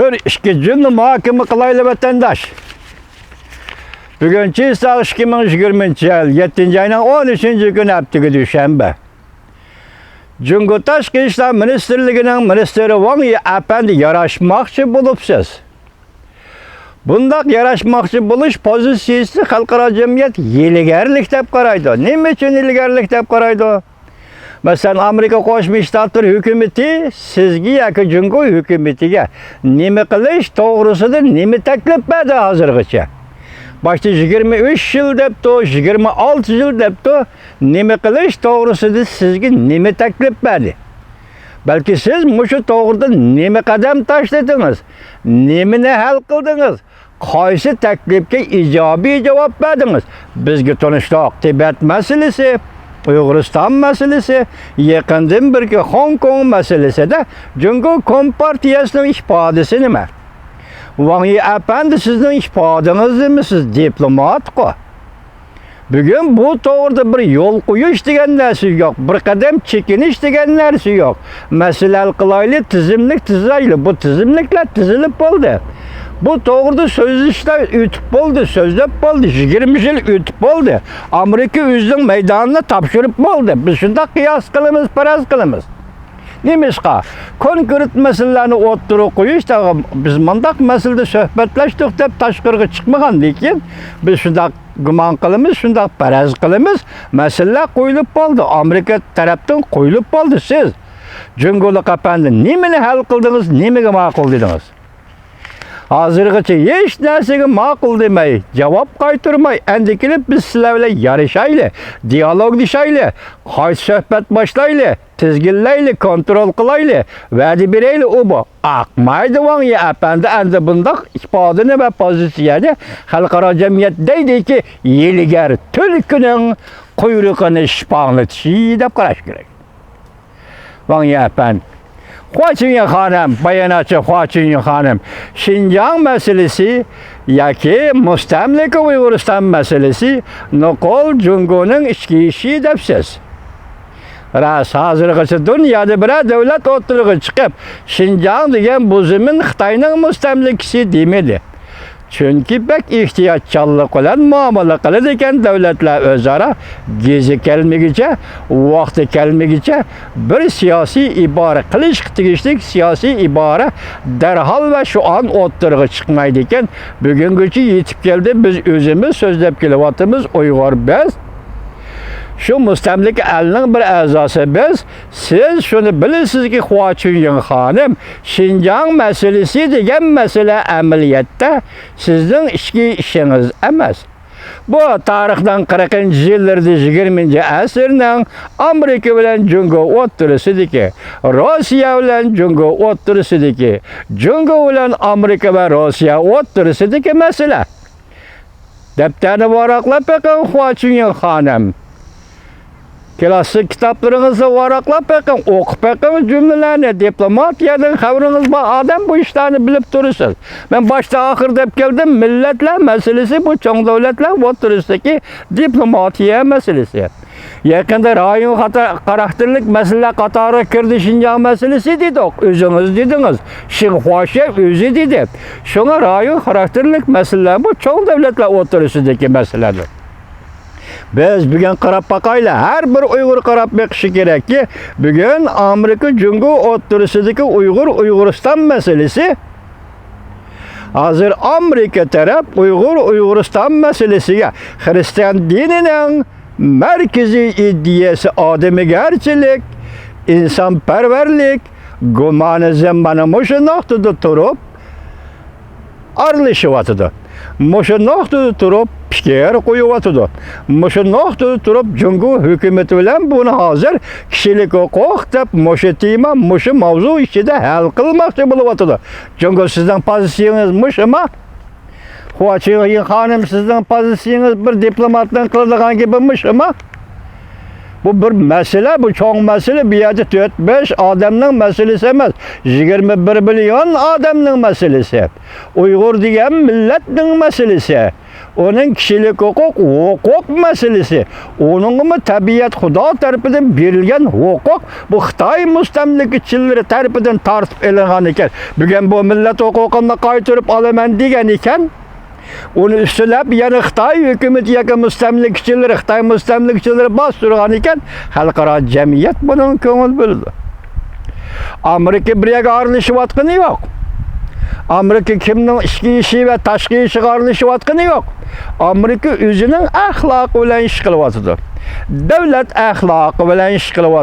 Bir işki cümle muhakeme kılaylı vatandaş. Bugün Çiğsağ 2020 yıl 7. ayının 13. gün haftığı düşenbe. Cumhur Taşkı İşler Ministerliği'nin Ministeri Wang Yi Efendi yaraşmakçı bulupsiz. Bundak yaraşmakçı buluş pozisyası halkara cemiyet yeligerlik dep karaydı. Ne için yeligerlik dep karaydı? Mesela Amerika Koşmuş Ştatlar hükümeti sizgi yakı Cumhur hükümetiga nime kılış doğrusudur, nime teklif berdi hazırgıça. Başta 23 yıl depti, 26 yıl depti, nime kılış doğrusudur sizgi nime teklif berdi. Belki siz muşu doğruda nime kadem taşladınız, nimini hal kıldınız, kaysi teklifke icabi cevap verdiniz. Bizge tanıştık Tibet meselesi, Uyg'uriston meselesi, yaqindan birki Hong Kong meselesi de Cumhur Kompartiyasining ifodasi nima? Wang Yi Efendi sizning ifodangiz nima? Siz diplomat-ku. Bugun bu to'g'rida bir yo'l qo'yish degan narsa yo'q, bir qadam chekinish degan narsa yo'q. Masala hal qilaylik, tizimlik tuzaylik. Bu tizimliklar tuzilib bo'ldi. Bu to'g'rida so'zlashlar o'tib bo'ldi, so'zlab bo'ldi. 20 yil o'tib bo'ldi. Amerika o'zining maydonini topshirib bo'ldi. Biz shunday qiyos qilamiz, faraz qilamiz. Nemishqa? Konkret masalalarni o'ttirib qo'yish, biz mundaq masalada suhbatlashdik deb tashqariga chiqmagan, lekin biz shunday gumon qilamiz, shunday faraz qilamiz. Masalalar qo'yilib bo'ldi. Amerika tarafdan qo'yilib bo'ldi. Siz Cumhurlik Efendi nimani hal qildingiz, nimaga ma'qul dedingiz? Hazırgacha hech narsaga ma'qul demay, javob qaytarmay, endi kelib biz sizlar bilan yarashaylik, dialoglaşaylik, qaysi suhbat boshlaylik, tizginlaylik, kontrol qilaylik, va'da beraylik u bu. Aqmaydi Wang Yi Efendi endi bundaq ifodani va pozitsiyani xalqaro jamiyat deydiki, yeligar tulkining quyrug'ini shiponglatishni deb qarash kerak. Wang Yi Efendi Huaçinye Hanım, bayanatçı Huaçinye Hanım, Şinjan meselesi, yaki müstemleke Uyg'uriston meselesi, nokol Cumhur'un içki işi depsiz. Ras hazırgısı dünyada bir devlet oturuğu çıkıp, Şinjan degen bu zemin Xitayning müstemlekesi demedi. Çünkü pek ihtiyatçılık olan muamele kılır ekan devletler özara gezi kelmegice, vakti kelmegice bir siyasi ibare kılış tegishlik siyasi ibare derhal ve şu an o'ttirg'i chiqmaydi ekan. Bugünküçü yetib keldi, biz özümüz sözlep kelyapmiz, Uyg'ur biz. Şu müstemlik elinin bir a'zosi biz. Siz şunu bilirsizki Huaçinye Hanım, Şinjan meselesi degan mesele ameliyatda sizning ichki ishingiz emas. Bu tarixdan 40 yillarda 20 asrning Amerika bilan Cumhur o'ttirisidagi, Rossiya bilan Cumhur o'ttirisidagi, Cumhur bilan Amerika va Rossiya o'ttirisidagi masala. Daftarni varaqlab bakın Huaçinye Hanım. Klasik kitaplarınızı varaqlab bakın, o'qib bakın cümlelerini, diplomatiyadan xabarınız var, adam bu işlerini bilip durursunuz. Ben başta ahir deb geldim, milletler meselesi bu çoğun devletler o'tirisidagi diplomatiya meselesi. Yakında rayon karakterlik mesele qatori kirdi Şinjan meselesi dedik, özünüz dediniz. Xinhua özü dedi. Şuna rayon karakterlik meseleler bu çoğun devletler o'tirisidagi meseledir. Biz bugün qarab bakayla, her bir Uygur qarab bakışı gerek ki, bugün Amerika Cumhur o'ttirisidagi Uyg'uriston meselesi, hazır Amerika taraf Uyg'uriston meselesiga Hristiyan dininin merkezi iddiası ademigarchilik, insonparvarlik, gumanizm mana mushu nuqtada turib aralashyapti. Mushu nuqtada turib fikr qo'yyapti. Mushu nuqtada turib Cumhur hukumati bilan buni hozir kishilik huquq deb mushu tema, mushu mavzu ichida hal qilmoqchi bo'lyapti. Cumhur sizning pozitsiyangiz mushumi? Huaçinye Hanım sizning pozitsiyangiz bir diplomatdan qiladigan gibi mushumi? Bu bir mesele, bu çoğun mesele, bir yerde 4-5 adamның meselesi emas, 21 milyon adamның meselesi. Uygur degan milletning meselesi. Onun kişilik hukuk meselesi. Onun mu tabiat Xudo tarafından berilgan hukuk. Bu Xitoy mustamlikachileri tarafından tartib elingan ekan. Bugun bu millat hukukini qaytarib olaman degan ekan. Onu üstülep yana Xitoy hükümeti yoki mustamlikachilar, Xitoy mustamlikachileri bostirgan ekan, xalqaro jamiyat bunun ko'ngil bo'ldi. Amerika bir yerga aralashayotgani yo'q. Amerika kimning ichki ishi va tashqi ishiga aralashayotgani yo'q. Amerika o'zining axloqi bilan ish qilyapti. Davlat axloqi bilan ish qilyapti.